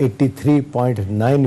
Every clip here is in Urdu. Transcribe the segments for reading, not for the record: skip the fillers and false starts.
83.9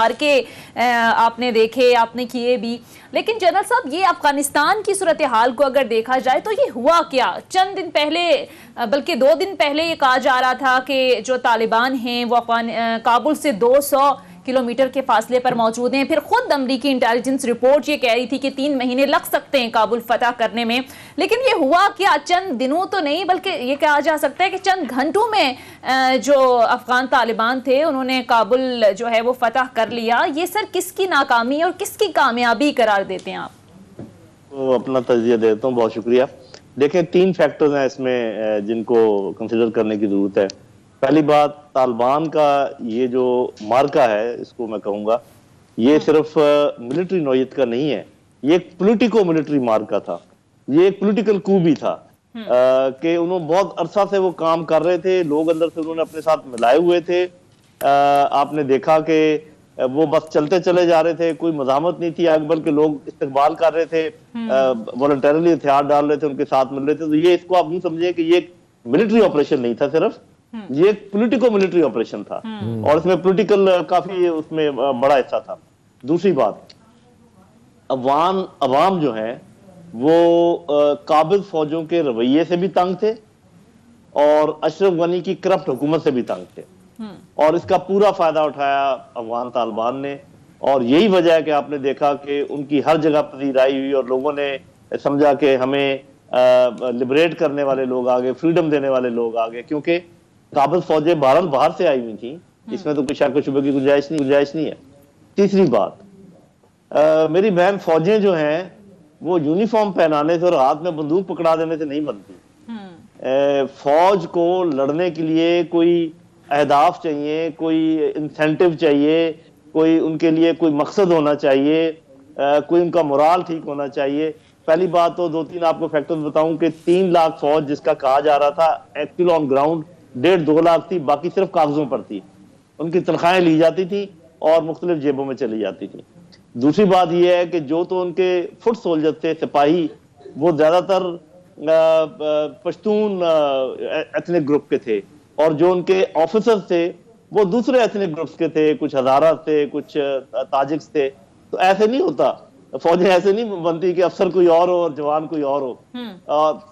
معرکے آپ نے دیکھے، آپ نے کیے بھی، لیکن جنرل صاحب یہ افغانستان کی صورتحال کو اگر دیکھا جائے تو یہ ہوا کیا؟ چند دن پہلے بلکہ 2 دن پہلے یہ کہا جا رہا تھا کہ جو طالبان ہیں وہ کابل سے 200 کلومیٹر کے فاصلے پر موجود ہیں، پھر خود امریکی انٹیلیجنس رپورٹ یہ کہہ رہی تھی کہ 3 مہینے لگ سکتے ہیں کابل فتح کرنے میں، لیکن یہ ہوا کیا؟ چند دنوں تو نہیں بلکہ یہ کہا جا سکتا ہے کہ چند گھنٹوں میں جو افغان طالبان تھے انہوں نے کابل جو ہے وہ فتح کر لیا۔ یہ سر کس کی ناکامی اور کس کی کامیابی قرار دیتے ہیں آپ؟ تو اپنا تجزیہ دیتا ہوں، بہت شکریہ۔ دیکھیں 3 فیکٹرز ہیں اس میں جن کو کنسیڈر کرنے کی ضرورت ہے۔ پہلی بات، طالبان کا یہ جو مارکا ہے اس کو میں کہوں گا یہ صرف ملٹری نوعیت کا نہیں ہے، یہ ایک پولیٹیکو ملٹری مارکا تھا، یہ ایک پولیٹیکل کو بھی تھا کہ انہوں بہت عرصہ سے وہ کام کر رہے تھے، لوگ اندر سے انہوں نے اپنے ساتھ ملائے ہوئے تھے۔ آپ نے دیکھا کہ وہ بس چلتے چلے جا رہے تھے، کوئی مزاحمت نہیں تھی آگے، بلکہ لوگ استقبال کر رہے تھے، والنٹریلی ہتھیار ڈال رہے تھے، ان کے ساتھ مل رہے تھے۔ تو یہ اس کو آپ یوں سمجھیں کہ یہ ایک ملٹری آپریشن نہیں تھا صرف، یہ ایک پولیٹیکو ملٹری آپریشن تھا، اور اس میں پولیٹیکل کافی اس میں بڑا حصہ تھا۔ دوسری بات، عوام جو ہیں وہ قابض فوجوں کے رویے سے بھی تنگ تھے اور اشرف غنی کی کرپٹ حکومت سے بھی تنگ تھے، اور اس کا پورا فائدہ اٹھایا افغان طالبان نے، اور یہی وجہ ہے کہ آپ نے دیکھا کہ ان کی ہر جگہ پذیرائی ہوئی اور لوگوں نے سمجھا کہ ہمیں لبریٹ کرنے والے لوگ آگے، فریڈم دینے والے لوگ آگے، کیونکہ قابض فوجیں بہرحال باہر سے آئی ہوئی تھیں، اس میں تو کوئی شک و شبہ کی گنجائش نہیں ہے۔ تیسری بات، میری بہن، فوجیں جو ہیں وہ یونیفارم پہنانے سے اور ہاتھ میں بندوق پکڑا دینے سے نہیں بنتی۔ فوج کو لڑنے کے لیے کوئی اہداف چاہیے، کوئی انسینٹیو چاہیے، کوئی ان کے لیے کوئی مقصد ہونا چاہیے، کوئی ان کا مورال ٹھیک ہونا چاہیے۔ پہلی بات تو 2-3 آپ کو فیکٹرز بتاؤں کہ 3 لاکھ فوج جس کا کہا جا رہا تھا، ایکچوئل آن گراؤنڈ 1.5-2 لاکھ تھی، باقی صرف کاغذوں پر تھی، ان کی تنخواہیں لی جاتی تھی اور مختلف جیبوں میں چلی جاتی تھی۔ دوسری بات یہ ہے کہ جو تو ان کے فٹ سولجر تھے، سپاہی، وہ زیادہ تر پشتون ایتھنک گروپ کے تھے، اور جو ان کے آفیسرز تھے وہ دوسرے ایتھنک گروپس کے تھے، کچھ ہزارہ تھے، کچھ تاجکس تھے۔ تو ایسے نہیں ہوتا، فوجیں ایسے نہیں بنتی کہ افسر کوئی اور ہو اور جوان کوئی اور ہو،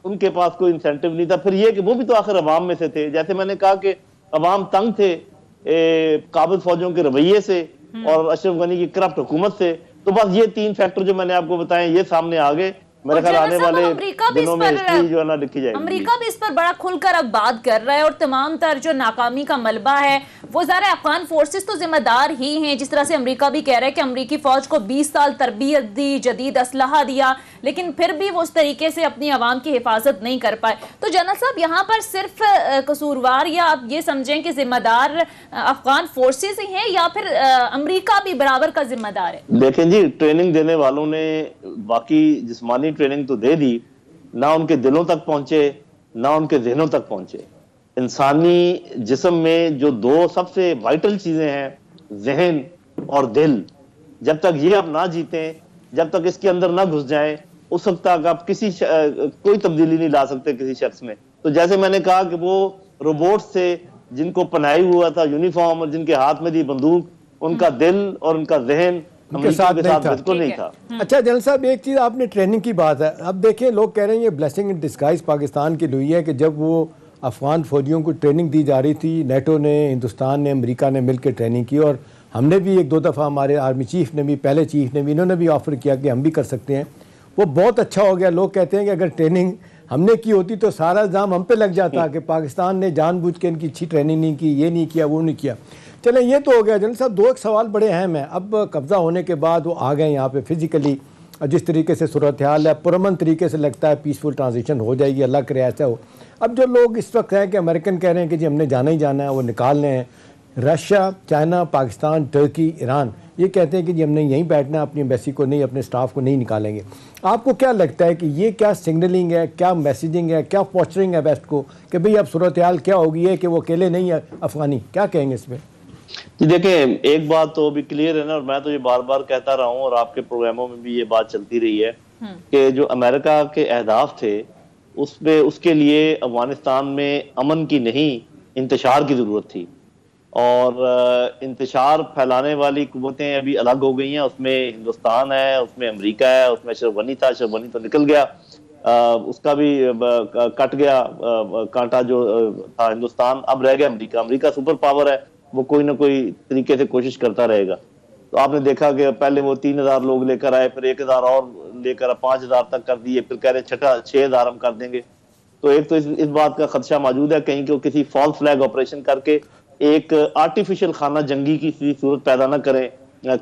ان کے پاس کوئی انسینٹیو نہیں تھا۔ پھر یہ کہ وہ بھی تو آخر عوام میں سے تھے، جیسے میں نے کہا کہ عوام تنگ تھے قابض فوجوں کے رویے سے اور اشرف غنی کی کرپٹ حکومت سے۔ تو بس یہ 3 فیکٹر جو میں نے آپ کو بتائے یہ سامنے آ گئے، میرے خیال آنے والے دنوں میں ہسٹری جو ہے نا لکھی جائے گی۔ امریکہ بھی اس پر بڑا کھل کر اب بات کر رہا ہے، اور تمام تر جو ناکامی کا ملبہ ہے وہ ظاہر افغان فورسز تو ذمہ دار ہی ہیں، جس طرح سے امریکہ بھی کہہ رہا ہے کہ امریکی فوج کو 20 سال تربیت دی، جدید اسلحہ دیا، لیکن پھر بھی وہ اس طریقے سے اپنی عوام کی حفاظت نہیں کر پائے۔ تو جنرل صاحب یہاں پر صرف قصوروار یا آپ یہ سمجھیں کہ ذمہ دار افغان فورسز ہی ہیں یا پھر امریکہ بھی برابر کا ذمہ دار ہے؟ دیکھیں جی، ٹریننگ دینے والوں نے باقی جسمانی ٹریننگ تو دے دی، نہ ان کے دلوں تک پہنچے نہ ان کے ذہنوں تک پہنچے۔ انسانی جسم میں جو 2 سب سے وائٹل چیزیں ہیں، ذہن اور دل، جب تک یہ آپ نہ جیتیں، جب تک اس کے اندر نہ گھس جائیں، اس وقت تک آپ کوئی تبدیلی نہیں لا سکتے کسی شخص میں۔ تو جیسے میں نے کہا کہ وہ روبوٹ سے جن کو پنائی ہوا تھا یونیفارم اور جن کے ہاتھ میں دی بندوق، ان کا دل اور ان کا ذہن کے ساتھ بالکل نہیں تھا۔ اچھا جنرل صاحب، ایک چیز آپ نے ٹریننگ کی بات ہے، اب دیکھیں لوگ کہہ رہے ہیں یہ بلیسنگ ان ڈسگائز پاکستان کی ہوئی ہے کہ جب وہ افغان فوجیوں کو ٹریننگ دی جا رہی تھی، نیٹو نے، ہندوستان نے، امریکہ نے مل کے ٹریننگ کی، اور ہم نے بھی 1-2 دفعہ، ہمارے آرمی چیف نے بھی، پہلے چیف نے بھی، انہوں نے بھی آفر کیا کہ ہم بھی کر سکتے ہیں، وہ بہت اچھا ہو گیا۔ لوگ کہتے ہیں کہ اگر ٹریننگ ہم نے کی ہوتی تو سارا الزام ہم پہ لگ جاتا کہ پاکستان نے جان بوجھ کے ان کی اچھی ٹریننگ نہیں کی، یہ نہیں کیا، وہ نہیں کیا۔ چلیں یہ تو ہو گیا جنرل صاحب، 2 سوال بڑے اہم ہیں۔ اب قبضہ ہونے کے بعد وہ آ گئے یہاں پہ فزیکلی، جس طریقے سے صورتحال ہے پرامن طریقے سے لگتا ہے پیسفل ٹرانزیشن ہو جائے گی، اللہ کرے ایسا ہو۔ اب جو لوگ اس وقت ہیں کہ امریکن کہہ رہے ہیں کہ جی ہم نے جانا ہی جانا ہے، وہ نکالنے ہیں، Russia, China, Pakistan, Turkey, Iran یہ کہتے ہیں کہ جی ہم نے یہیں بیٹھنا ہے، اپنی ایمبیسی کو نہیں، اپنے سٹاف کو نہیں نکالیں گے۔ آپ کو کیا لگتا ہے کہ یہ کیا سگنلنگ ہے، کیا میسیجنگ ہے، کیا پوسچرنگ ہے ویسٹ کو کہ بھئی اب صورتحال کیا ہوگی ہے کہ وہ اکیلے نہیں ہے افغانی، کیا کہیں گے اس میں؟ جی دیکھیں، ایک بات تو بھی کلیئر ہے نا، اور میں تو یہ بار بار کہتا رہا ہوں اور آپ کے پروگراموں میں بھی یہ بات چلتی رہی ہے کہ جو امریکہ کے اہداف تھے اس کے لیے افغانستان میں امن کی نہیں، انتشار کی ضرورت تھی۔ اور انتشار پھیلانے والی قوتیں ابھی الگ ہو گئی ہیں. اس میں ہندوستان ہے, اس میں امریکہ ہے, اس میں اشرف غنی تھا, اشرف غنی تو نکل گیا, اس کا بھی کٹ گیا کانٹا جو تھا ہندوستان. اب رہ گیا امریکہ. امریکہ سپر پاور ہے, وہ کوئی نہ کوئی طریقے سے کوشش کرتا رہے گا. تو آپ نے دیکھا کہ پہلے وہ 3,000 لوگ لے کر آئے, پھر 1,000 اور لے کر 5,000 تک کر دیے, پھر کہہ رہے 6,000 ہم کر دیں گے. تو ایک تو اس بات کا خدشہ موجود ہے کہیں کہ وہ کسی فالس فلیگ آپریشن کر کے ایک آرٹیفیشل خانہ جنگی کی صورت پیدا نہ کریں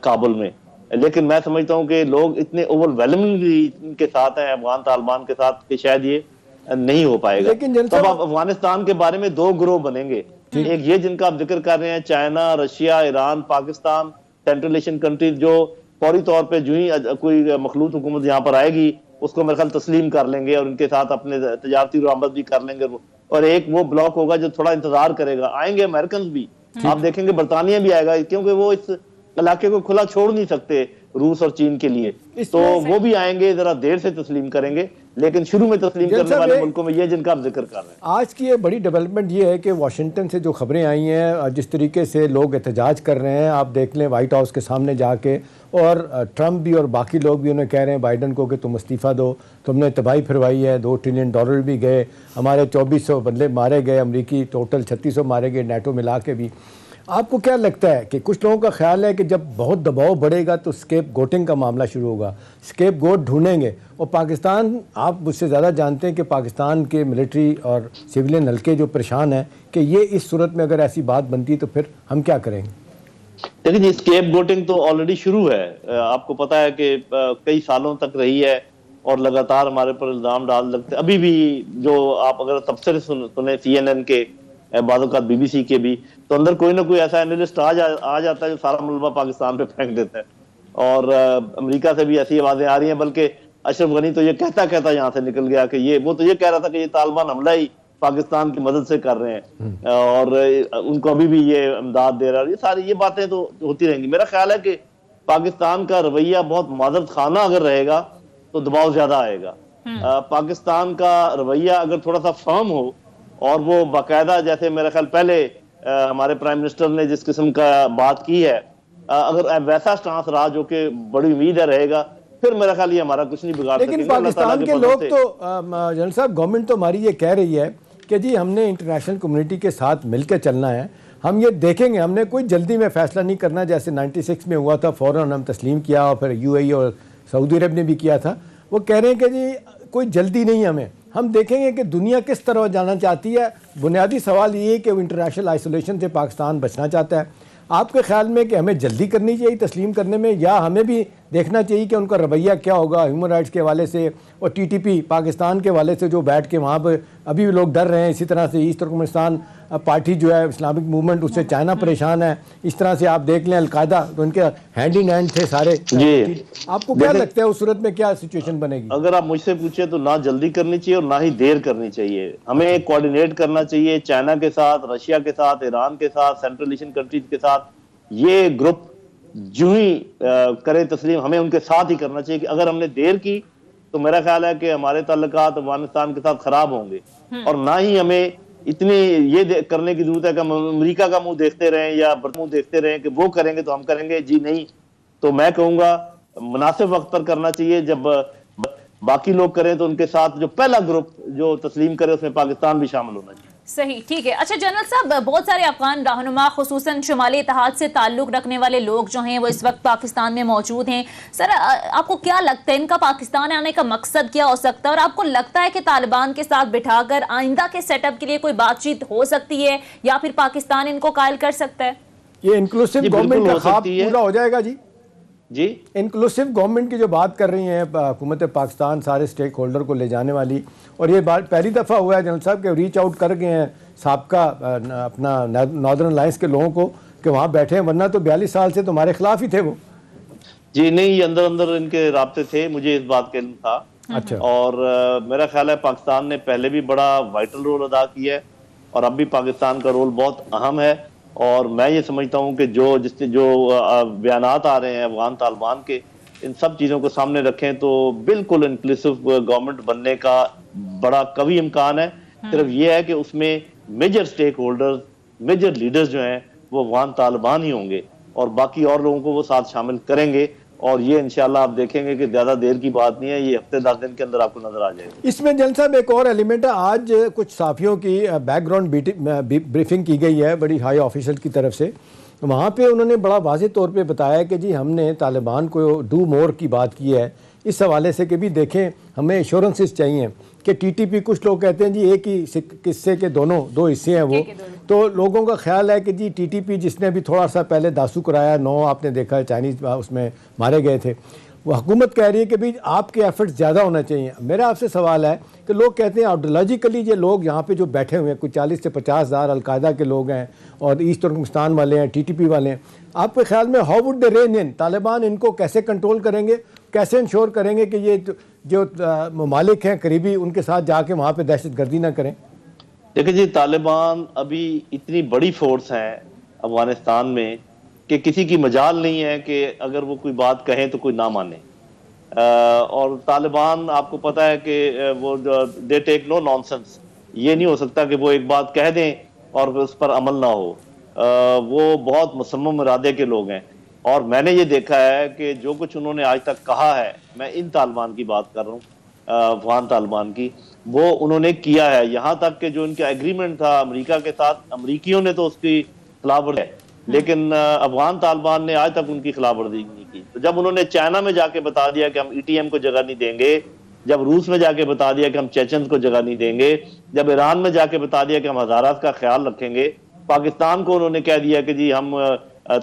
کابل میں. لیکن میں سمجھتا ہوں کہ لوگ اتنے اوور ویلمنگلی ان کے ساتھ ہیں افغان طالبان کے ساتھ کہ شاید یہ نہیں ہو پائے گا. تب افغانستان کے بارے میں 2 گروہ بنیں گے. ایک یہ جن کا آپ ذکر کر رہے ہیں, China, Russia, Iran, Pakistan, central Asian countries, جو فوری طور پہ جو ہی کوئی مخلوط حکومت یہاں پر آئے گی اس کو میرے خیال تسلیم کر لیں گے اور ان کے ساتھ اپنے تجارتی روابط بھی کر لیں گے. اور ایک وہ بلاک ہوگا جو تھوڑا انتظار کرے گا. آئیں گے امریکنز بھی, آپ دیکھیں گے برطانیہ بھی آئے گا, کیونکہ وہ اس علاقے کو کھلا چھوڑ نہیں سکتے روس اور چین کے لیے. تو وہ بھی آئیں گے, ذرا دیر سے تسلیم کریں گے, لیکن شروع میں تسلیم کرنے والے ملکوں میں یہ جن کا آپ ذکر کر رہے ہیں. آج کی یہ بڑی ڈیولپمنٹ یہ ہے کہ واشنگٹن سے جو خبریں آئی ہیں, جس طریقے سے لوگ احتجاج کر رہے ہیں, آپ دیکھ لیں وائٹ ہاؤس کے سامنے جا کے, اور ٹرمپ بھی اور باقی لوگ بھی انہیں کہہ رہے ہیں بائیڈن کو کہ تم استعفیٰ دو, تم نے تباہی پھروائی ہے, $2 ٹریلین بھی گئے, ہمارے 2400 بندے مارے گئے, امریکی ٹوٹل 3600 مارے گئے, نیٹو ملا کے بھی. آپ کو کیا لگتا ہے کہ کچھ لوگوں کا خیال ہے کہ جب بہت دباؤ بڑھے گا تو اسکیپ گوٹنگ کا معاملہ شروع ہوگا, اسکیپ گوٹ ڈھونڈیں گے, اور پاکستان, آپ مجھ سے زیادہ جانتے ہیں کہ پاکستان کے ملٹری اور سیولین حلقے جو پریشان ہیں کہ یہ اس صورت میں اگر ایسی بات بنتی ہے تو پھر ہم کیا کریں گے؟ دیکھیں جی, اسکیپ گوٹنگ تو آلریڈی شروع ہے. آپ کو پتا ہے کہ کئی سالوں تک رہی ہے اور لگاتار ہمارے پر الزام ڈال لگتے. ابھی بھی جو آپ اگر تبصرے سنیں CNN کے, بعض اوقات BBC کے بھی, تو اندر کوئی نہ کوئی ایسا اینالسٹ آ جاتا ہے جو سارا ملبہ پاکستان پہ پھینک دیتا ہے. اور امریکہ سے بھی ایسی آوازیں آ رہی ہیں, بلکہ اشرف غنی تو یہ کہتا یہاں سے نکل گیا کہ وہ تو یہ کہہ رہا تھا کہ یہ طالبان حملہ ہی پاکستان کی مدد سے کر رہے ہیں, اور ان کو ابھی بھی یہ امداد دے رہا ہے. یہ ساری یہ باتیں تو ہوتی رہیں گی. میرا خیال ہے کہ پاکستان کا رویہ بہت معذرت خانہ اگر رہے گا تو دباؤ زیادہ آئے گا. پاکستان کا رویہ اگر تھوڑا سا فرم ہو اور وہ باقاعدہ, جیسے میرا خیال پہلے ہمارے پرائم منسٹر نے جس قسم کا بات کی ہے, اگر ویسا سٹانس رہا جو کہ بڑی امید ہے رہے گا, پھر میرا خیال یہ ہمارا کچھ نہیں بگاڑ سکے. لیکن پاکستان کے لوگ تو, جنرل صاحب, گورنمنٹ تو ہماری یہ کہہ رہی ہے کہ جی ہم نے انٹرنیشنل کمیونٹی کے ساتھ مل کے چلنا ہے, ہم یہ دیکھیں گے, ہم نے کوئی جلدی میں فیصلہ نہیں کرنا, جیسے 96 میں ہوا تھا فوراً ہم تسلیم کیا, اور پھر UAE اور سعودی عرب نے بھی کیا تھا. وہ کہہ رہے ہیں کہ جی کوئی جلدی نہیں ہمیں, ہم دیکھیں گے کہ دنیا کس طرح جانا چاہتی ہے. بنیادی سوال یہ ہے کہ وہ انٹرنیشنل آئسولیشن سے پاکستان بچنا چاہتا ہے. آپ کے خیال میں کہ ہمیں جلدی کرنی چاہیے تسلیم کرنے میں, یا ہمیں بھی دیکھنا چاہیے کہ ان کا رویہ کیا ہوگا ہیومن رائٹس کے حوالے سے, اور TTP پاکستان کے حوالے سے جو بیٹھ کے وہاں پہ ابھی بھی لوگ ڈر رہے ہیں. اسی طرح سے ایسٹ ترکمانستان پارٹی جو ہے اسلامک موومنٹ, اس سے چائنا پریشان ہے. اس طرح سے آپ دیکھ لیں القاعدہ, تو ان کے ہینڈ ان ہینڈ تھے سارے. جی, آپ کو کیا لگتا ہے اس صورت میں کیا سچویشن بنے گی؟ اگر آپ مجھ سے پوچھیں تو نہ جلدی کرنی چاہیے اور نہ ہی دیر کرنی چاہیے. ہمیں کوارڈینیٹ کرنا چاہیے چائنا کے ساتھ, رشیا کے ساتھ, ایران کے ساتھ, سینٹرل ایشین کنٹریز کے ساتھ. یہ گروپ جو ہی کرے تسلیم, ہمیں ان کے ساتھ ہی کرنا چاہیے. کہ اگر ہم نے دیر کی تو میرا خیال ہے کہ ہمارے تعلقات افغانستان کے ساتھ خراب ہوں گے. اور نہ ہی ہمیں اتنی یہ کرنے کی ضرورت ہے کہ ہم امریکہ کا منہ دیکھتے رہیں یا منہ دیکھتے رہیں کہ وہ کریں گے تو ہم کریں گے. جی نہیں, تو میں کہوں گا مناسب وقت پر کرنا چاہیے. جب باقی لوگ کریں تو ان کے ساتھ جو پہلا گروپ جو تسلیم کرے اس میں پاکستان بھی شامل ہونا چاہیے. صحیح, ٹھیک ہے. اچھا جنرل صاحب, بہت سارے افغان رہنما خصوصاً شمالی اتحاد سے تعلق رکھنے والے لوگ جو ہیں وہ اس وقت پاکستان میں موجود ہیں. سر, آپ کو کیا لگتا ہے ان کا پاکستان آنے کا مقصد کیا ہو سکتا ہے, اور آپ کو لگتا ہے کہ طالبان کے ساتھ بٹھا کر آئندہ کے سیٹ اپ کے لیے کوئی بات چیت ہو سکتی ہے, یا پھر پاکستان ان کو قائل کر سکتا ہے؟ یہ انکلوسیو گورنمنٹ کا خواب پورا ہو جائے گا جی؟ جی, انکلوسیو گورنمنٹ کی جو بات کر رہی ہیں حکومت پاکستان سارے سٹیک ہولڈر کو لے جانے والی, اور یہ بات پہلی دفعہ ہوا ہے جنرل صاحب کہ ریچ آؤٹ کر گئے ہیں سابقہ اپنا ناردرن الائنس کے لوگوں کو کہ وہاں بیٹھے ہیں, ورنہ تو 42 سال سے تمہارے خلاف ہی تھے وہ. جی نہیں, یہ اندر ان کے رابطے تھے, مجھے اس بات کا علم تھا. اچھا, اور میرا خیال ہے پاکستان نے پہلے بھی بڑا وائٹل رول ادا کیا ہے, اور اب بھی پاکستان کا رول بہت اہم ہے. اور میں یہ سمجھتا ہوں کہ جو بیانات آ رہے ہیں افغان طالبان کے, ان سب چیزوں کو سامنے رکھیں تو بالکل انکلوسیو گورنمنٹ بننے کا بڑا قوی امکان ہے. صرف یہ ہے کہ اس میں major stake holders, major leaders جو ہیں وہ افغان طالبان ہی ہوں گے، اور باقی اور لوگوں کو وہ ساتھ شامل کریں گے، اور یہ انشاءاللہ آپ دیکھیں گے کہ زیادہ دیر کی بات نہیں ہے، یہ ہفتے 10 دن کے اندر آپ کو نظر آ جائے گا۔ اس میں جنرل صاحب ایک اور ایلیمنٹ ہے، آج کچھ صحافیوں کی بیک گراؤنڈ بریفنگ کی گئی ہے بڑی ہائی آفیشل کی طرف سے، وہاں پہ انہوں نے بڑا واضح طور پہ بتایا کہ جی ہم نے طالبان کو ڈو مور کی بات کی ہے، اس حوالے سے کہ بھی دیکھیں ہمیں ایشورنسز چاہیے کہ ٹی ٹی پی، کچھ لوگ کہتے ہیں جی ایک ہی قصے کے دو حصے ہیں وہ، تو لوگوں کا خیال ہے کہ جی ٹی ٹی پی جس نے بھی تھوڑا سا پہلے داسو کرایا، 9 آپ نے دیکھا چائنیز اس میں مارے گئے تھے، وہ حکومت کہہ رہی ہے کہ بھی آپ کے ایفرٹس زیادہ ہونا چاہیے۔ میرا آپ سے سوال ہے کہ لوگ کہتے ہیں آئیڈیالوجیکلی یہ لوگ یہاں پہ جو بیٹھے ہوئے ہیں کوئی 40 سے 50 ہزار القاعدہ کے لوگ ہیں اور ایسٹ ترکمستان والے ہیں، ٹی ٹی پی والے ہیں، آپ کے خیال میں ہاؤ وڈ دے رین ان، طالبان ان کو کیسے کنٹرول کریں گے، کیسے انشور کریں گے کہ یہ جو ممالک ہیں قریبی ان کے ساتھ جا کے وہاں پہ دہشت گردی نہ کریں؟ دیکھیں جی، طالبان ابھی اتنی بڑی فورس ہیں افغانستان میں کہ کسی کی مجال نہیں ہے کہ اگر وہ کوئی بات کہیں تو کوئی نہ مانے، اور طالبان آپ کو پتہ ہے کہ وہ دے ٹیک نو نانسنس، یہ نہیں ہو سکتا کہ وہ ایک بات کہہ دیں اور اس پر عمل نہ ہو، وہ بہت مصمم ارادے کے لوگ ہیں، اور میں نے یہ دیکھا ہے کہ جو کچھ انہوں نے آج تک کہا ہے، میں ان طالبان کی بات کر رہا ہوں، افغان طالبان کی، وہ انہوں نے کیا ہے، یہاں تک کہ جو ان کا ایگریمنٹ تھا امریکہ کے ساتھ، امریکیوں نے تو اس کی خلاف ورزی ہے، لیکن افغان طالبان نے آج تک ان کی خلاف ورزی نہیں کی۔ تو جب انہوں نے چائنا میں جا کے بتا دیا کہ ہم ای ٹی ایم کو جگہ نہیں دیں گے، جب روس میں جا کے بتا دیا کہ ہم چیچنز کو جگہ نہیں دیں گے، جب ایران میں جا کے بتا دیا کہ ہم ہزارات کا خیال رکھیں گے، پاکستان کو انہوں نے کہہ دیا کہ جی ہم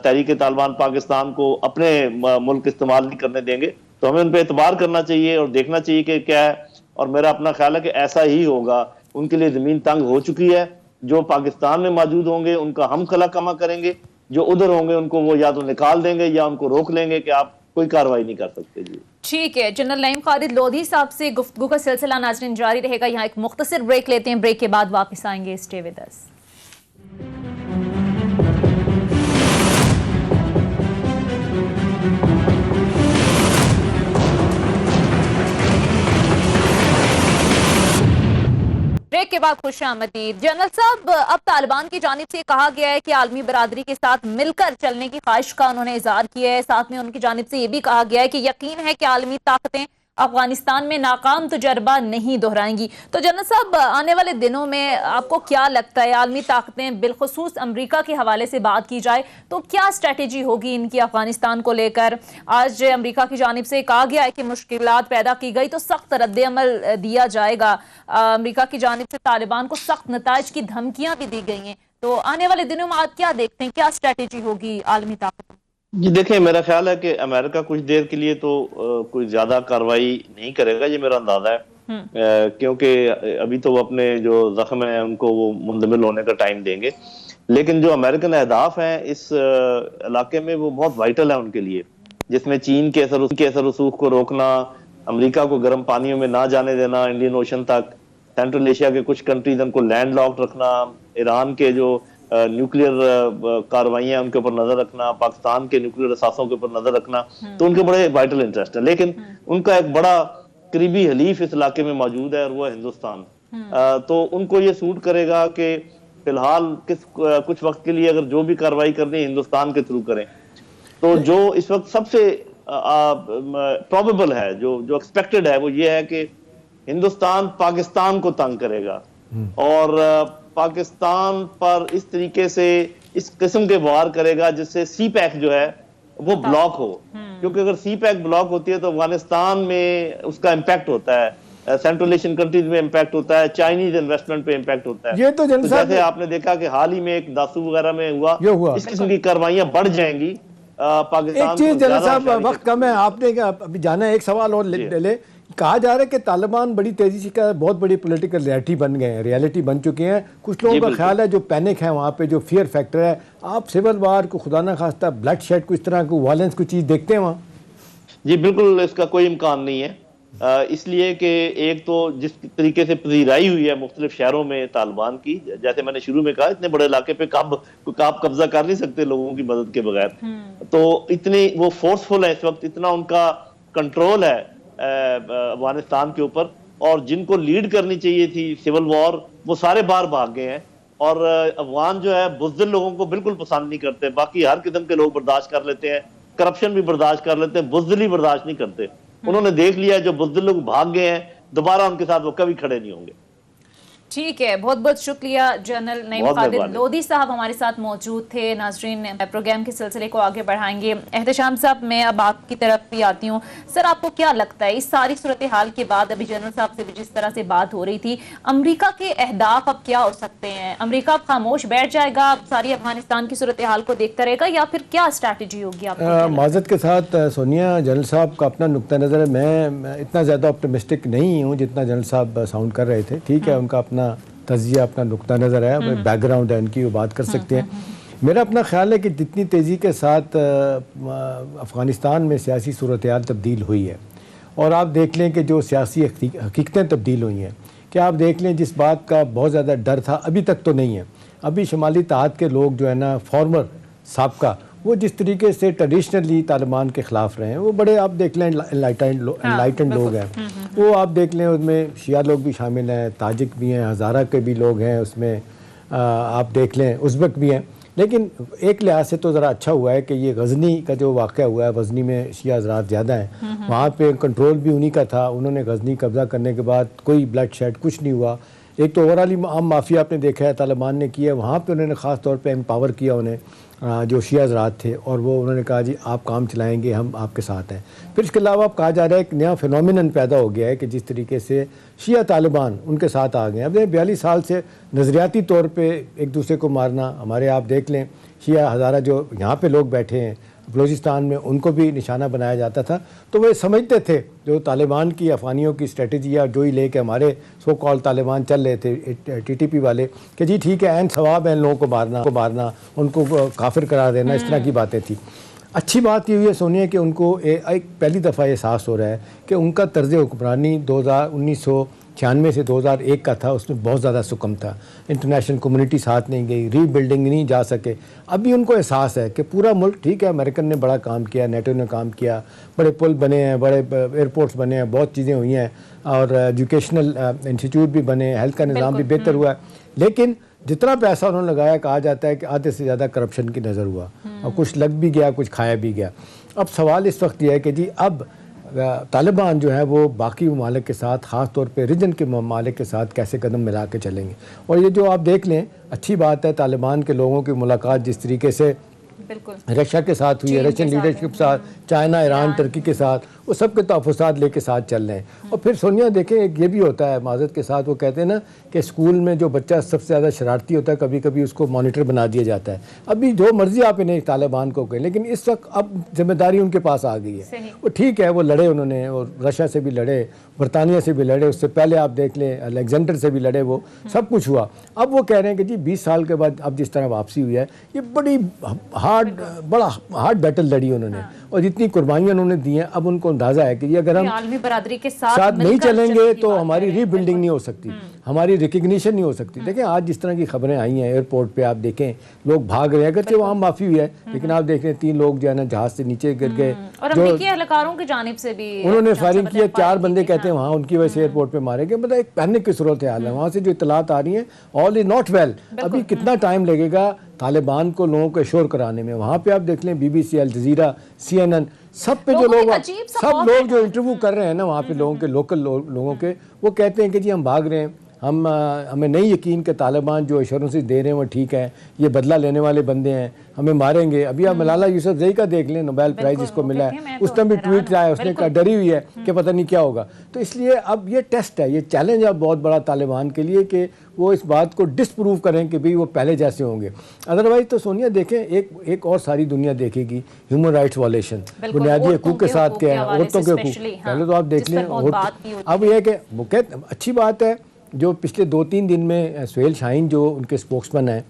تحریک طالبان پاکستان کو اپنے ملک استعمال نہیں کرنے دیں گے، تو ہمیں ان پہ اعتبار کرنا چاہیے اور دیکھنا چاہیے کہ کیا ہے، اور میرا اپنا خیال ہے کہ ایسا ہی ہوگا۔ ان کے لیے زمین تنگ ہو چکی ہے، جو پاکستان میں موجود ہوں گے ان کا ہم خلا کما کریں گے، جو ادھر ہوں گے ان کو وہ یا تو نکال دیں گے یا ان کو روک لیں گے کہ آپ کوئی کاروائی نہیں کر سکتے۔ جی ٹھیک ہے، جنرل نعیم خالد لودھی صاحب سے گفتگو کا سلسلہ ناظرین جاری رہے گا، یہاں ایک مختصر بریک لیتے ہیں، بریک کے بعد واپس آئیں گے، اسٹے ود اس۔ بریک کے بعد خوش آمدید۔ جنرل صاحب، اب طالبان کی جانب سے کہا گیا ہے کہ عالمی برادری کے ساتھ مل کر چلنے کی خواہش کا انہوں نے اظہار کیا ہے، ساتھ میں ان کی جانب سے یہ بھی کہا گیا ہے کہ یقین ہے کہ عالمی طاقتیں افغانستان میں ناکام تجربہ نہیں دہرائیں گی۔ تو جنرل صاحب، آنے والے دنوں میں آپ کو کیا لگتا ہے، عالمی طاقتیں بالخصوص امریکہ کے حوالے سے بات کی جائے تو کیا اسٹریٹجی ہوگی ان کی افغانستان کو لے کر؟ آج امریکہ کی جانب سے کہا گیا ہے کہ مشکلات پیدا کی گئی تو سخت رد عمل دیا جائے گا، امریکہ کی جانب سے طالبان کو سخت نتائج کی دھمکیاں بھی دی گئی ہیں، تو آنے والے دنوں میں آپ کیا دیکھتے ہیں، کیا اسٹریٹجی ہوگی عالمی طاقتوں؟ جی دیکھیں، میرا خیال ہے کہ امریکہ کچھ دیر کے لیے تو کوئی زیادہ کاروائی نہیں کرے گا، یہ میرا اندازہ ہے، کیونکہ ابھی تو وہ اپنے جو زخم ہیں ان کو وہ مندمل ہونے کا ٹائم دیں گے، لیکن جو امریکن اہداف ہیں اس علاقے میں وہ بہت وائٹل ہیں ان کے لیے، جس میں چین کے اثر رسوخ کو روکنا، امریکہ کو گرم پانیوں میں نہ جانے دینا انڈین اوشن تک، سینٹرل ایشیا کے کچھ کنٹریز ان کو لینڈ لاکڈ رکھنا، ایران کے جو نیوکلیئر کاروائیاں ان کے اوپر نظر رکھنا، پاکستان کے نیوکلیئر اثاثوں کے اوپر نظر رکھنا، تو ان کے بڑے وائٹل انٹرسٹ ہے، لیکن ان کا ایک بڑا قریبی حلیف اس علاقے میں موجود ہے اور وہ ہے ہندوستان، تو ان کو یہ سوٹ کرے گا کہ فی الحال کچھ وقت کے لیے اگر جو بھی کاروائی کرنی ہے ہندوستان کے تھرو کریں، تو جو اس وقت سب سے پروبیبل ہے، جو ایکسپیکٹڈ ہے، وہ یہ ہے کہ ہندوستان پاکستان کو تنگ کرے گا اور پاکستان پر اس طریقے سے اس قسم کے وار کرے گا جس سے سی پیک جو ہے وہ بلاک ہو، کیونکہ اگر سی پیک بلاک ہوتی ہے تو افغانستان میں اس کا امپیکٹ ہوتا ہے، سینٹرل ایشین کنٹریز میں امپیکٹ ہوتا ہے، چائنیز انویسٹمنٹ پہ امپیکٹ ہوتا ہے، یہ تو جیسے آپ نے دیکھا کہ حال ہی میں ایک داسو وغیرہ میں ہوا، اس قسم کی کاروائیاں بڑھ جائیں گی پاکستان۔ ایک چیز جنرل صاحب، وقت کم ہے، آپ نے ابھی جانا ہے، ایک سوال اور لے لے، کہا جا رہا ہے کہ طالبان بڑی تیزی سے بہت بڑی پولیٹیکل ریالٹی بن چکے ہیں، کچھ لوگوں کا خیال ہے جو پینک ہے وہاں پہ، جو فیئر فیکٹر ہے، آپ سول وار کو خدا نہ خواستہ بلڈ شیڈ کو اس طرح کو وائلنس کو چیز دیکھتے ہیں وہاں؟ جی بالکل، اس کا کوئی امکان نہیں ہے، اس لیے کہ ایک تو جس طریقے سے پذیرائی ہوئی ہے مختلف شہروں میں طالبان کی، جیسے میں نے شروع میں کہا اتنے بڑے علاقے پہ آپ قبضہ کر نہیں سکتے لوگوں کی مدد کے بغیر، تو اتنی وہ فورسفل ہے اس وقت، اتنا ان کا کنٹرول ہے افغانستان کے اوپر، اور جن کو لیڈ کرنی چاہیے تھی سول وار وہ سارے باہر بھاگ گئے ہیں، اور افغان جو ہے بزدل لوگوں کو بالکل پسند نہیں کرتے، باقی ہر قسم کے لوگ برداشت کر لیتے ہیں، کرپشن بھی برداشت کر لیتے ہیں، بزدلی برداشت نہیں کرتے۔ انہوں نے دیکھ لیا جو بزدل لوگ بھاگ گئے ہیں، دوبارہ ان کے ساتھ وہ کبھی کھڑے نہیں ہوں گے۔ ٹھیک ہے، بہت بہت شکریہ جنرل نعیم خالد لودھی صاحب ہمارے ساتھ موجود تھے۔ ناظرین، پروگرام کے سلسلے کو آگے بڑھائیں گے۔ احتشام صاحب، میں اب آپ کی طرف بھی آتی ہوں۔ سر، آپ کو کیا لگتا ہے اس ساری صورتحال کے بعد، ابھی جنرل صاحب سے بھی جس طرح سے بات ہو رہی تھی، امریکہ کے اہداف اب کیا ہو سکتے ہیں؟ امریکہ اب خاموش بیٹھ جائے گا، اب ساری افغانستان کی صورتحال کو دیکھتا رہے گا، یا پھر کیا اسٹریٹجی ہوگی آپ کو؟ معذرت کے ساتھ سونیا، جنرل صاحب کا اپنا نقطہ نظر ہے، میں اتنا زیادہ آپٹمسٹک نہیں ہوں جتنا جنرل صاحب ساؤنڈ کر رہے تھے۔ ٹھیک ہے، ان کا اپنا تجزیہ، اپنا نقطہ نظر ہے، بیک گراؤنڈ ہے ان کی، وہ بات کر سکتے ہیں۔ میرا اپنا خیال ہے کہ جتنی تیزی کے ساتھ افغانستان میں سیاسی صورتحال تبدیل ہوئی ہے، اور آپ دیکھ لیں کہ جو سیاسی حقیقتیں تبدیل ہوئی ہیں، کہ آپ دیکھ لیں جس بات کا بہت زیادہ ڈر تھا ابھی تک تو نہیں ہے۔ ابھی شمالی اتحاد کے لوگ جو ہے نا، فارمر سابقہ، وہ جس طریقے سے ٹریڈیشنلی طالبان کے خلاف رہے ہیں، وہ بڑے آپ دیکھ لیں انلائٹنڈ لوگ ہیں۔ وہ آپ دیکھ لیں اس میں شیعہ لوگ بھی شامل ہیں، تاجک بھی ہیں، ہزارہ کے بھی لوگ ہیں اس میں، آپ دیکھ لیں ازبک بھی ہیں۔ لیکن ایک لحاظ سے تو ذرا اچھا ہوا ہے کہ یہ غزنی کا جو واقعہ ہوا ہے، غزنی میں شیعہ حضرات زیادہ ہیں، وہاں پہ کنٹرول بھی انہی کا تھا، انہوں نے غزنی قبضہ کرنے کے بعد کوئی بلڈ شیڈ کچھ نہیں ہوا۔ ایک تو اوورالی عام مافیا آپ نے دیکھا ہے طالبان نے کیا، وہاں پہ انہوں نے خاص طور پہ امپاور کیا انہیں جو شیعہ حضرات تھے، اور وہ انہوں نے کہا جی آپ کام چلائیں گے، ہم آپ کے ساتھ ہیں۔ پھر اس کے علاوہ اب کہا جا رہا ہے ایک نیا فینومینن پیدا ہو گیا ہے کہ جس طریقے سے شیعہ طالبان ان کے ساتھ آ گئے ہیں۔ اب 42 سال سے نظریاتی طور پہ ایک دوسرے کو مارنا، ہمارے آپ دیکھ لیں شیعہ ہزارہ جو یہاں پہ لوگ بیٹھے ہیں بلوچستان میں، ان کو بھی نشانہ بنایا جاتا تھا، تو وہ سمجھتے تھے جو طالبان کی افغانیوں کی اسٹریٹجی یا جو ہی لے کے ہمارے سو کال طالبان چل رہے تھے ٹی ٹی پی والے، کہ جی ٹھیک ہے عین ثواب ہے ان لوگوں کو مارنا، ان کو کافر قرار دینا، اس طرح کی باتیں تھیں۔ اچھی بات یہ ہوئی ہے سونیا کہ ان کو ایک پہلی دفعہ احساس ہو رہا ہے کہ ان کا طرز حکمرانی 1996 سے 2001 کا تھا، اس میں بہت زیادہ سکم تھا، انٹرنیشنل کمیونٹی ساتھ نہیں گئی، ری بلڈنگ نہیں جا سکے۔ ابھی ان کو احساس ہے کہ پورا ملک، ٹھیک ہے امریکن نے بڑا کام کیا، نیٹو نے کام کیا، بڑے پل بنے ہیں، بڑے ایئرپورٹس بنے ہیں، بہت چیزیں ہوئی ہیں، اور ایجوکیشنل انسٹیٹیوٹ بھی بنے، ہیلتھ کا نظام بھی بہتر ہوا ہے، لیکن جتنا پیسہ انہوں نے لگایا، کہا جاتا ہے کہ آدھے سے زیادہ کرپشن کی نظر ہوا، اور کچھ لگ بھی گیا، کچھ کھایا بھی گیا۔ اب سوال اس وقت یہ ہے کہ جی اب طالبان جو ہے وہ باقی ممالک کے ساتھ، خاص طور پہ ریجن کے ممالک کے ساتھ کیسے قدم ملا کے چلیں گے۔ اور یہ جو آپ دیکھ لیں، اچھی بات ہے طالبان کے لوگوں کی ملاقات جس طریقے سے رشیا کے ساتھ ہوئی ہے، رشین لیڈرشپ کے ساتھ، چائنا، ایران، ترکی کے ساتھ، وہ سب کے تحفظات لے کے ساتھ چل رہے ہیں۔ اور پھر سونیا دیکھیں ایک یہ بھی ہوتا ہے معذرت کے ساتھ، وہ کہتے ہیں نا کہ اسکول میں جو بچہ سب سے زیادہ شرارتی ہوتا ہے، کبھی کبھی اس کو مانیٹر بنا دیا جاتا ہے۔ ابھی جو مرضی آپ انہیں طالبان کو کہیں، لیکن اس وقت اب ذمہ داری ان کے پاس آ گئی ہے۔ وہ ٹھیک ہے، وہ لڑے انہوں نے، اور رشیا سے بھی لڑے، برطانیہ سے بھی لڑے، اس سے پہلے آپ دیکھ لیں الیگزینڈر سے بھی لڑے، وہ سب کچھ ہوا۔ اب وہ کہہ رہے ہیں کہ جی 20 سال کے بعد اب جس طرح واپسی ہوئی ہے، یہ بڑا ہارڈ بیٹل لڑی انہوں نے، اور جتنی قربانیاں انہوں نے دی ہیں، اب ان کو اندازہ ہے کہ اگر ہم عالمی برادری کے ساتھ نہیں چلیں گے تو ہماری ری بلڈنگ نہیں ہو سکتی، ہماری ریکگنیشن نہیں ہو سکتی۔ دیکھیں آج جس طرح کی خبریں آئی ہیں ایئرپورٹ پہ، آپ دیکھیں لوگ بھاگ رہے ہیں، اگرچہ وہاں معافی ہوئی ہے، لیکن آپ دیکھ رہے ہیں 3 لوگ جو ہے نا جہاز سے نیچے گر گئے، اور امریکی اہلکاروں کی جانب سے بھی انہوں نے فائرنگ کی ہے، 4 بندے کہتے ہیں وہاں ان کی وجہ سے ایئرپورٹ پہ مارے گئے۔ مطلب ایک پینک کی صورتحال ہے، وہاں سے جو اطلاعات آ رہی ہیں آل از ناٹ ویل۔ ابھی کتنا ٹائم لگے گا طالبان کو لوگوں کو ایشور کرانے میں؟ وہاں پہ آپ دیکھ لیں BBC، الجزیرہ، CNN، سب پہ جو لوگ جو انٹرویو کر رہے ہیں نا وہاں پہ لوگوں کے، لوکل لوگوں کے، وہ کہتے ہیں کہ جی ہم بھاگ رہے ہیں، ہمیں نہیں یقین کہ طالبان جو ایشورنس دے رہے ہیں وہ ٹھیک ہے، یہ بدلہ لینے والے بندے ہیں، ہمیں ماریں گے۔ ابھی آپ ملالہ یوسفزئی کا دیکھ لیں، نوبیل پرائز جس کو ملا ہے، اس نے بھی ٹویٹ کیا ہے، اس نے کہا ڈری ہوئی ہے کہ پتہ نہیں کیا ہوگا۔ تو اس لیے اب یہ ٹیسٹ ہے، یہ چیلنج ہے بہت بڑا طالبان کے لیے کہ وہ اس بات کو ڈسپروو کریں کہ بھی وہ پہلے جیسے ہوں گے۔ ادروائز تو سونیا دیکھیں ایک اور ساری دنیا دیکھے گی ہیومن رائٹس وائلیشن، بنیادی حقوق کے ساتھ کیا ہے، عورتوں کے حقوق۔ پہلے تو آپ دیکھ لیں، اب یہ کہ اچھی بات ہے جو پچھلے 2-3 دن میں سہیل شاہین جو ان کے اسپوکسمین ہیں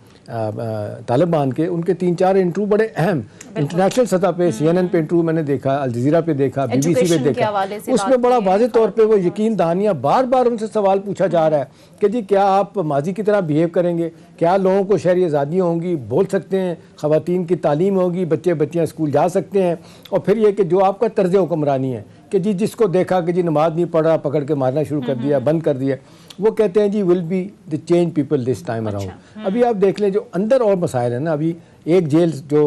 طالبان کے، ان کے 3-4 انٹرویو بڑے اہم انٹرنیشنل سطح پہ، CNN پہ انٹرویو میں نے دیکھا، الجزیرہ پہ دیکھا، BBC پہ دیکھا، اس میں بڑا واضح طور پہ وہ یقین دہانیاں بار بار ان سے سوال پوچھا جا رہا ہے کہ جی کیا آپ ماضی کی طرح بیہیو کریں گے، کیا لوگوں کو شہری آزادیاں ہوں گی، بول سکتے ہیں، خواتین کی تعلیم ہوگی، بچیاں اسکول جا سکتے ہیں، اور پھر یہ کہ جو آپ کا طرز حکمرانی ہے کہ جی جس کو دیکھا کہ جی نماز نہیں پڑھ رہا پکڑ کے مارنا شروع کر دیا، بند کر دیا. وہ کہتے ہیں جی will be the change people this time around. ابھی آپ دیکھ لیں جو اندر اور مسائل ہیں نا، ابھی ایک جیل جو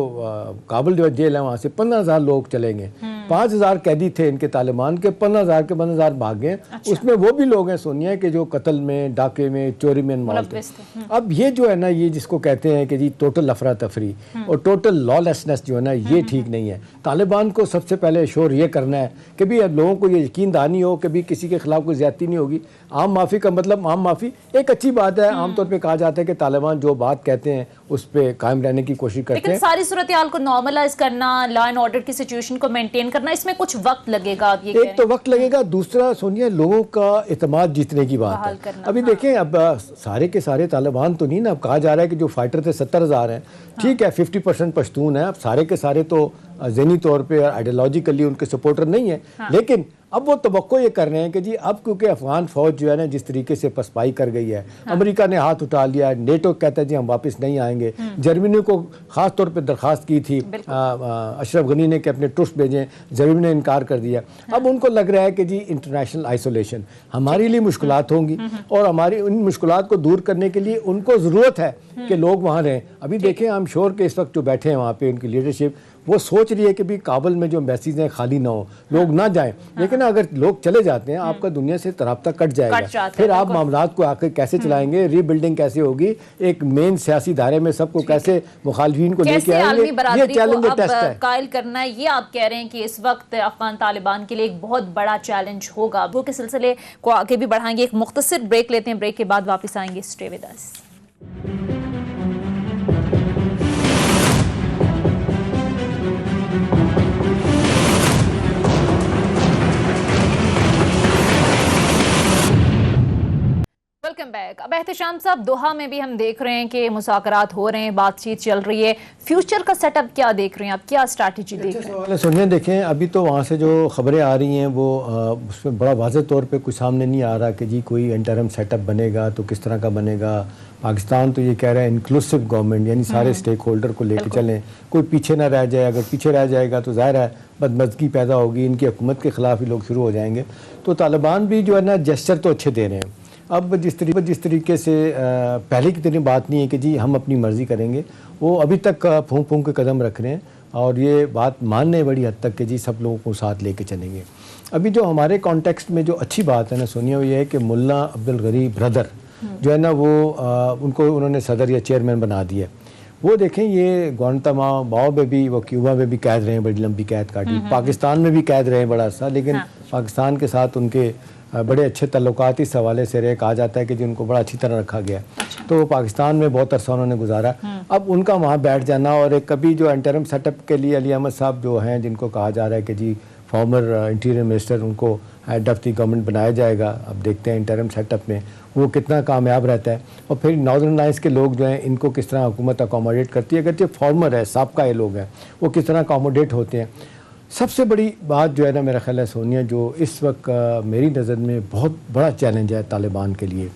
کابل جو جیل ہے وہاں سے 15,000 لوگ چلیں گے. 5,000 قیدی تھے ان کے طالبان کے، 15,000 کے 15,000 بھاگ گئے. اس میں وہ بھی لوگ ہیں سونیا کہ جو قتل میں، ڈاکے میں، چوری میں انوالو تھے. اب یہ جو ہے نا، یہ جس کو کہتے ہیں کہ جی ٹوٹل افراتفری اور ٹوٹل لا لیسنس جو ہے نا، یہ ٹھیک نہیں ہے. طالبان کو سب سے پہلے شور یہ کرنا ہے کہ بھی لوگوں کو یہ یقین دہانی ہو کہ بھی کسی کے خلاف کوئی زیادتی نہیں ہوگی. عام معافی کا مطلب عام معافی ایک اچھی بات ہے. عام طور پہ کہا جاتا ہے کہ طالبان جو بات کہتے ہیں اس پہ قائم رہنے کی کوشش کرتے ہیں. لیکن ساری صورتحال کو نارملائز کرنا، لا اینڈ آرڈر کی سچویشن کو مینٹین کرنا، اس میں کچھ وقت لگے گا. آپ یہ کہہ رہے ہیں ایک تو وقت لگے گا، دوسرا سونیا لوگوں کا اعتماد جیتنے کی بات ہے. ابھی دیکھیں اب سارے کے سارے طالبان تو نہیں نا. اب کہا جا رہا ہے کہ جو فائٹر تھے 70,000 ہیں، ٹھیک ہے 50% پشتون ہیں. اب سارے کے سارے تو ذہنی طور پہ آئیڈیالوجیکلی ان کے سپورٹر نہیں ہیں. لیکن اب وہ توقع یہ کر رہے ہیں کہ جی اب کیونکہ افغان فوج جو ہے نا جس طریقے سے پسپائی کر گئی ہے، امریکہ نے ہاتھ اٹھا لیا، نیٹو کہتا ہے جی ہم واپس نہیں آئیں گے. جرمنی کو خاص طور پہ درخواست کی تھی اشرف غنی نے کہ اپنے ٹرسٹ بھیجیں، جرمنی نے انکار کر دیا. اب ان کو لگ رہا ہے کہ جی انٹرنیشنل آئسولیشن ہمارے لیے مشکلات ہوں گی، اور ہماری ان مشکلات کو دور کرنے کے لیے ان کو ضرورت ہے کہ لوگ وہاں رہیں. ابھی دیکھیں ہم شور کے اس وقت جو بیٹھے ہیں وہاں پہ ان کی لیڈرشپ وہ سوچ رہی ہے کہ بھی کابل میں جو ایمبیسیز ہیں خالی نہ ہو، لوگ نہ جائیں. لیکن اگر لوگ چلے جاتے ہیں آپ کا دنیا سے رابطہ کٹ جائے گا. پھر آپ معاملات کو آخر کیسے چلائیں گے؟ ری بلڈنگ کیسے ہوگی؟ ایک مین سیاسی دھارے میں سب کو کیسے مخالفین کو لے کے آئیں گے؟ یہ چیلنج ٹیسٹ ہے. قائل کرنا ہے یہ آپ کہہ رہے ہیں کہ اس وقت افغان طالبان کے لیے ایک بہت بڑا چیلنج ہوگا. وہ کے سلسلے کو آگے بھی بڑھائیں گے. ایک مختصر بریک لیتے ہیں، بریک کے بعد واپس آئیں گے. Stay with us. Welcome back. اب احتشام صاحب، دوحہ میں بھی ہم دیکھ رہے ہیں کہ مذاکرات ہو رہے ہیں، بات چیت چل رہی ہے. فیوچر کا سیٹ اپ کیا دیکھ رہے ہیں آپ؟ کیا اسٹریٹجی دیکھ رہے ہیں؟ سونیا دیکھیں ابھی تو وہاں سے جو خبریں آ رہی ہیں وہ اس میں بڑا واضح طور پہ کچھ سامنے نہیں آ رہا کہ جی کوئی انٹرم سیٹ اپ بنے گا تو کس طرح کا بنے گا. پاکستان تو یہ کہہ رہا ہے انکلوسیو گورنمنٹ، یعنی سارے اسٹیک ہولڈر کو لے کے چلیں، کوئی پیچھے نہ رہ جائے. اگر پیچھے رہ جائے گا تو ظاہر ہے بدمزگی پیدا ہوگی، ان کی حکومت کے خلاف ہی لوگ شروع ہو جائیں گے. تو طالبان بھی جو ہے نا جسچر تو اچھے دے رہے ہیں. اب جس طریقے سے پہلے کی طرح بات نہیں ہے کہ جی ہم اپنی مرضی کریں گے، وہ ابھی تک پھونک پھونک کے قدم رکھ رہے ہیں. اور یہ بات ماننے بڑی حد تک کہ جی سب لوگوں کو ساتھ لے کے چلیں گے. ابھی جو ہمارے کانٹیکسٹ میں جو اچھی بات ہے نا سونیا، وہ یہ ہے کہ ملا عبدالغنی بردر جو ہے نا وہ ان کو انہوں نے صدر یا چیئرمین بنا دیا. وہ دیکھیں یہ گوانتانامو باؤ میں بھی، وہ کیوبا میں بھی قید رہے ہیں، بڑی لمبی قید کاٹی. پاکستان میں بھی قید رہے ہیں بڑا عرصہ، لیکن پاکستان کے ساتھ ان کے بڑے اچھے تعلقات اس حوالے سے رہے. کہا جاتا ہے کہ جن کو بڑا اچھی طرح رکھا گیا. تو پاکستان میں بہت عرصہ انہوں نے گزارا. اب ان کا وہاں بیٹھ جانا، اور ایک کبھی جو انٹرم سیٹ اپ کے لیے علی احمد صاحب جو ہیں جن کو کہا جا رہا ہے کہ جی فارمر انٹیریئر منسٹر، ان کو ہیڈ آف دی گورنمنٹ بنایا جائے گا. اب دیکھتے ہیں انٹرم سیٹ اپ میں وہ کتنا کامیاب رہتا ہے. اور پھر ناردرن الائنس کے لوگ جو ہیں ان کو کس طرح حکومت اکوموڈیٹ کرتی ہے. اگرچہ فارمر ہے، سابقہ یہ لوگ ہیں، وہ کس طرح اکوموڈیٹ ہوتے ہیں. سب سے بڑی بات جو ہے نا میرا خیال ہے سونیا، جو اس وقت میری نظر میں بہت بڑا چیلنج ہے طالبان کے لیے،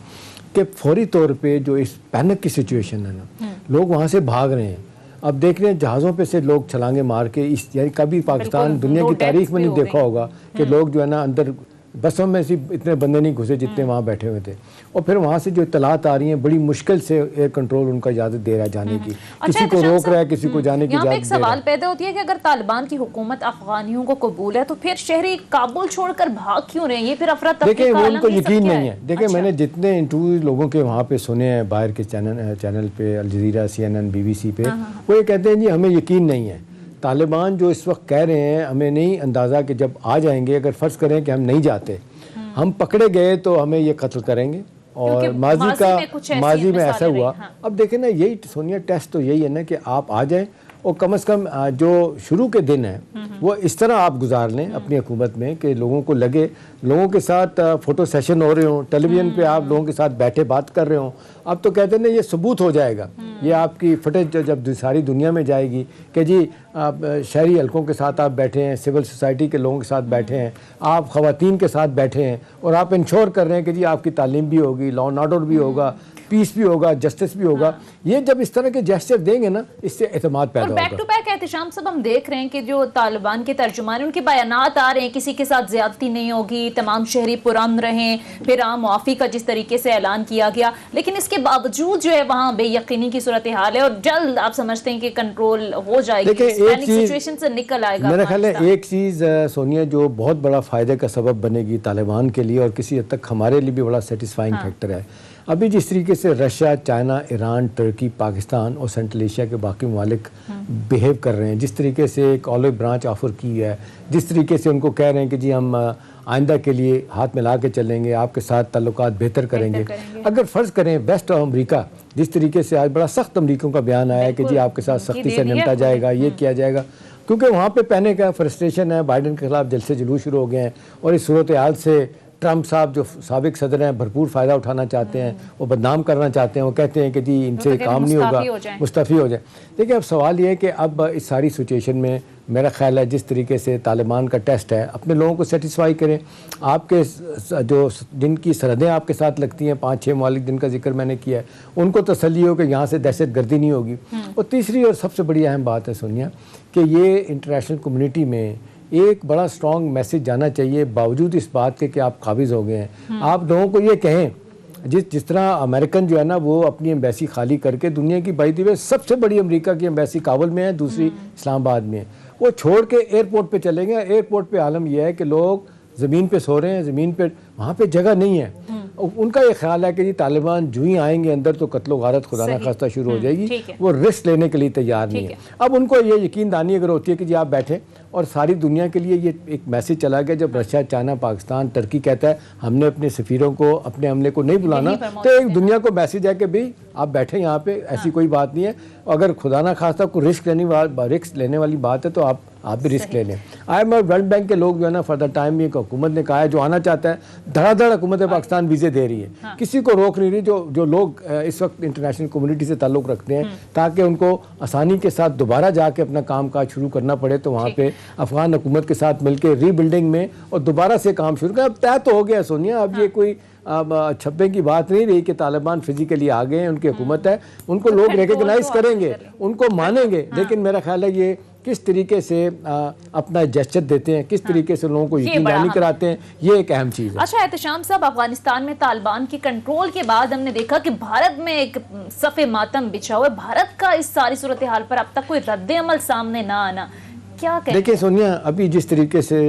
کہ فوری طور پہ جو اس پینک کی سچویشن ہے نا، لوگ وہاں سے بھاگ رہے ہیں. اب دیکھ رہے ہیں جہازوں پہ سے لوگ چھلانگیں مار کے، یعنی کبھی پاکستان دنیا کی تاریخ میں نہیں دیکھا ہوگا کہ لوگ جو ہے نا اندر بسوں میں سے اتنے بندے نہیں گھسے جتنے وہاں بیٹھے ہوئے تھے. اور پھر وہاں سے جو اطلاعات آ رہی ہیں بڑی مشکل سے ایئر کنٹرول ان کا اجازت دے رہا ہے جانے کی، کسی کو روک رہا ہے، کسی کو جانے کی اجازت دے رہا ہے. ایک سوال پیدا ہوتی ہے کہ اگر طالبان کی حکومت افغانیوں کو قبول ہے تو پھر شہری کابل چھوڑ کر بھاگ کیوں رہے ہیں؟ یہ پھر افراتفری کا دیکھیں وہ ان عالم کو یہ سب یقین کیا نہیں ہے. دیکھیں میں نے جتنے انٹرویو لوگوں کے وہاں پہ سنے ہیں باہر کے چینل پہ، الجزیرہ، CNN، BBC پہ، وہ یہ کہتے ہیں جی ہمیں یقین نہیں ہے. طالبان جو اس وقت کہہ رہے ہیں ہمیں نہیں اندازہ کہ جب آ جائیں گے، اگر فرض کریں کہ ہم نہیں جاتے، ہم پکڑے گئے تو ہمیں یہ قتل کریں گے. اور ماضی میں ایسا ہوا. اب دیکھیں نا یہی سونیا ٹیسٹ تو یہی ہے نا کہ آپ آ جائیں، اور کم از کم جو شروع کے دن ہیں وہ اس طرح آپ گزار لیں اپنی حکومت میں کہ لوگوں کو لگے. لوگوں کے ساتھ فوٹو سیشن ہو رہے ہوں، ٹیلی ویژن پہ آپ لوگوں کے ساتھ بیٹھے بات کر رہے ہوں. اب تو کہتے ہیں نا یہ ثبوت ہو جائے گا، یہ آپ کی فوٹیج جب ساری دنیا میں جائے گی کہ جی آپ شہری حلقوں کے ساتھ آپ بیٹھے ہیں، سول سوسائٹی کے لوگوں کے ساتھ بیٹھے ہیں، آپ خواتین کے ساتھ بیٹھے ہیں، اور آپ انشور کر رہے ہیں کہ جی آپ کی تعلیم بھی ہوگی، لا اینڈ آرڈر بھی ہوگا، پیس بھی ہوگا، جسٹس بھی ہوگا. یہ جب اس طرح کے جیسچر دیں گے نا، اس سے اعتماد پیدا اور ہوگا. بیک ٹو بیک احتشام صاحب ہم دیکھ رہے ہیں کہ جو طالبان کے ترجمان ان کے بیانات آ رہے ہیں کسی کے ساتھ زیادتی نہیں ہوگی، تمام شہری پرامن رہیں، پھر عام معافی کا جس طریقے سے اعلان کیا گیا، لیکن اس کے باوجود جو ہے وہاں بے یقینی کی صورتحال ہے اور جلد آپ سمجھتے ہیں کہ کنٹرول ہو جائے گی، پینک سچویشن سے نکل آئے گا. میرا خیال ہے ایک چیز سونیا جو بہت بڑا فائدے کا سبب بنے گی طالبان کے لیے اور کسی حد تک ہمارے لیے بھی بڑا سیٹسفائنگ فیکٹر ہے. ابھی جس طریقے سے رشیا، چائنا، ایران، ترکی، پاکستان اور سینٹرل ایشیا کے باقی ممالک بیہیو کر رہے ہیں، جس طریقے سے ایک آلو برانچ آفر کی ہے، جس طریقے سے ان کو کہہ رہے ہیں کہ جی ہم آئندہ کے لیے ہاتھ ملا کے چلیں گے، آپ کے ساتھ تعلقات بہتر کریں گے. اگر فرض کریں بیسٹ آف امریکہ، جس طریقے سے آج بڑا سخت امریکوں کا بیان آیا ہے کہ جی آپ کے ساتھ سختی سے نمٹا جائے گا، یہ کیا جائے گا، کیونکہ وہاں پہ پہنے کا فرسٹریشن ہے، بائیڈن کے خلاف جلسے جلوس شروع ہو گئے ہیں، اور اس صورتحال سے ٹرمپ صاحب جو سابق صدر ہیں بھرپور فائدہ اٹھانا چاہتے ہیں، وہ بدنام کرنا چاہتے ہیں، وہ کہتے ہیں کہ جی ان سے کام نہیں ہوگا، مستعفی ہو جائیں. دیکھیں اب سوال یہ ہے کہ اب اس ساری سچویشن میں میرا خیال ہے جس طریقے سے طالبان کا ٹیسٹ ہے، اپنے لوگوں کو سیٹسفائی کریں. آپ کے جو جن کی سرحدیں آپ کے ساتھ لگتی ہیں 5-6 ممالک جن کا ذکر میں نے کیا ہے، ان کو تسلی ہو کہ یہاں سے دہشت گردی نہیں ہوگی. اور تیسری اور سب سے بڑی اہم بات ہے سونیا کہ یہ انٹرنیشنل کمیونٹی میں ایک بڑا سٹرونگ میسج جانا چاہیے، باوجود اس بات کے کہ آپ قابض ہو گئے ہیں. آپ لوگوں کو یہ کہیں جس طرح امریکن جو ہے نا وہ اپنی ایمبیسی خالی کر کے دنیا کی بائی دی وے سب سے بڑی امریکہ کی ایمبیسی کابل میں ہے، دوسری اسلام آباد میں ہے، وہ چھوڑ کے ایئرپورٹ پہ چلیں گے. ایئرپورٹ پہ عالم یہ ہے کہ لوگ زمین پہ سو رہے ہیں، زمین پہ وہاں پہ جگہ نہیں ہے. ان کا یہ خیال ہے کہ جی طالبان جو ہی آئیں گے اندر تو قتل و غارت خدا نہ خواستہ شروع ہو جائے گی، وہ رسک لینے کے لیے تیار نہیں ہے. اب ان کو یہ یقین دانی اگر ہوتی ہے کہ جی آپ بیٹھیں، اور ساری دنیا کے لیے یہ ایک میسج چلا گیا جب رشیا، چائنا، پاکستان، ترکی کہتا ہے ہم نے اپنے سفیروں کو، اپنے عملے کو نہیں بلانا، تو ایک دنیا کو میسج ہے کہ بھئی آپ بیٹھیں یہاں پہ، ایسی کوئی بات نہیں ہے. اگر خدا نہ خواستہ کوئی رسک لینے والی بات ہے تو آپ بھی رسک لے لیں. I M F, World Bank کے لوگ جو ہے نا فار دا ٹائم یہ حکومت نے کہا ہے جو آنا چاہتا ہے دھڑا دھڑ حکومت پاکستان ویزے دے رہی ہے، کسی کو روک نہیں رہی. جو لوگ اس وقت انٹرنیشنل کمیونٹی سے تعلق رکھتے ہیں تاکہ ان کو آسانی کے ساتھ دوبارہ جا کے اپنا کام کاج شروع کرنا پڑے تو وہاں پہ افغان حکومت کے ساتھ مل کے ری بلڈنگ میں اور دوبارہ سے کام شروع کریں. اب طے تو ہو گیا سونیا، اب یہ کوئی چھپے کی بات نہیں رہی کہ طالبان فزیکلی آ گئے ہیں، ان کی حکومت ہے، ان کو لوگ ریکگنائز کریں گے، ان کو مانیں گے. لیکن میرا خیال ہے یہ کس طریقے سے اپنا جسچر دیتے ہیں، کس طریقے سے لوگوں کو یقین دہانی کراتے ہیں، یہ ایک اہم چیز ہے. اچھا احتشام صاحب، افغانستان میں طالبان کی کنٹرول کے بعد ہم نے دیکھا کہ بھارت میں ایک صف ماتم بچھا ہوا ہے. بھارت کا اس ساری صورتحال پر اب تک کوئی رد عمل سامنے نہ آنا، کیا کہیں؟ دیکھیں سونیا، ابھی جس طریقے سے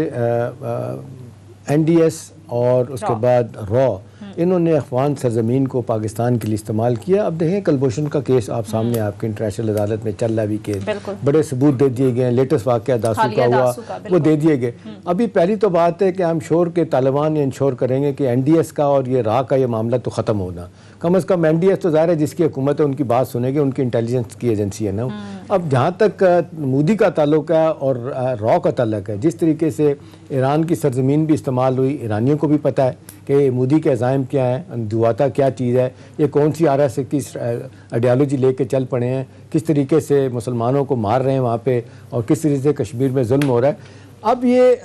این ڈی ایس اور اس کے بعد را انہوں نے افغان سرزمین کو پاکستان کے لیے استعمال کیا. اب دیکھیں کلبھوشن کا کیس آپ سامنے آپ کے انٹرنیشنل عدالت میں چل رہا بھی کیس، بڑے ثبوت دے دیے گئے ہیں. لیٹسٹ واقعہ داسو کا ہوا وہ دے دیے گئے. ابھی پہلی تو بات ہے کہ ہم شور کے طالبان یہ انشور کریں گے کہ این ڈی ایس کا اور یہ را کا یہ معاملہ تو ختم ہونا. کم از کم این ڈی ایس تو ظاہر ہے جس کی حکومت ہے ان کی بات سنے گی، ان کی انٹیلیجنس کی ایجنسی ہے نا. اب جہاں تک مودی کا تعلق ہے اور را کا تعلق ہے، جس طریقے سے ایران کی سرزمین بھی استعمال ہوئی، ایرانیوں کو بھی پتہ ہے کہ مودی کے عزائم کیا ہیں، دعاتا کیا چیز ہے، یہ کون سی RS کی آئیڈیالوجی لے کے چل پڑے ہیں، کس طریقے سے مسلمانوں کو مار رہے ہیں وہاں پہ، اور کس طریقے سے کشمیر میں ظلم ہو رہا ہے. اب یہ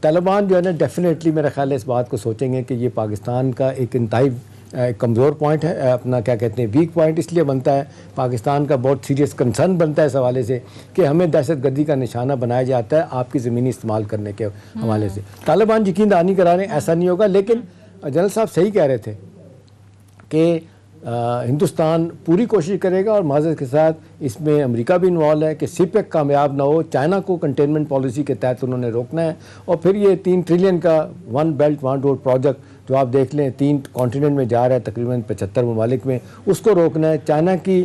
طالبان جو ہے نا ڈیفینیٹلی میرا خیال ہے اس بات کو سوچیں گے کہ یہ پاکستان کا ایک انتہائی کمزور پوائنٹ ہے، اپنا کیا کہتے ہیں ویک پوائنٹ اس لیے بنتا ہے. پاکستان کا بہت سیریس کنسرن بنتا ہے اس حوالے سے کہ ہمیں دہشت گردی کا نشانہ بنایا جاتا ہے آپ کی زمینی استعمال کرنے کے حوالے سے. طالبان یقین دہانی کرا رہے ہیں ایسا نہیں ہوگا، لیکن جنرل صاحب صحیح کہہ رہے تھے کہ ہندوستان پوری کوشش کرے گا، اور معذرت کے ساتھ اس میں امریکہ بھی انوالو ہے کہ سی پیک کامیاب نہ ہو. چائنا کو کنٹینمنٹ پالیسی کے تحت انہوں نے روکنا ہے، اور پھر یہ 3 ٹریلین کا one belt one road project جو آپ دیکھ لیں 3 کانٹیننٹ میں جا رہا ہے تقریباً 75 ممالک میں، اس کو روکنا ہے. چائنا کی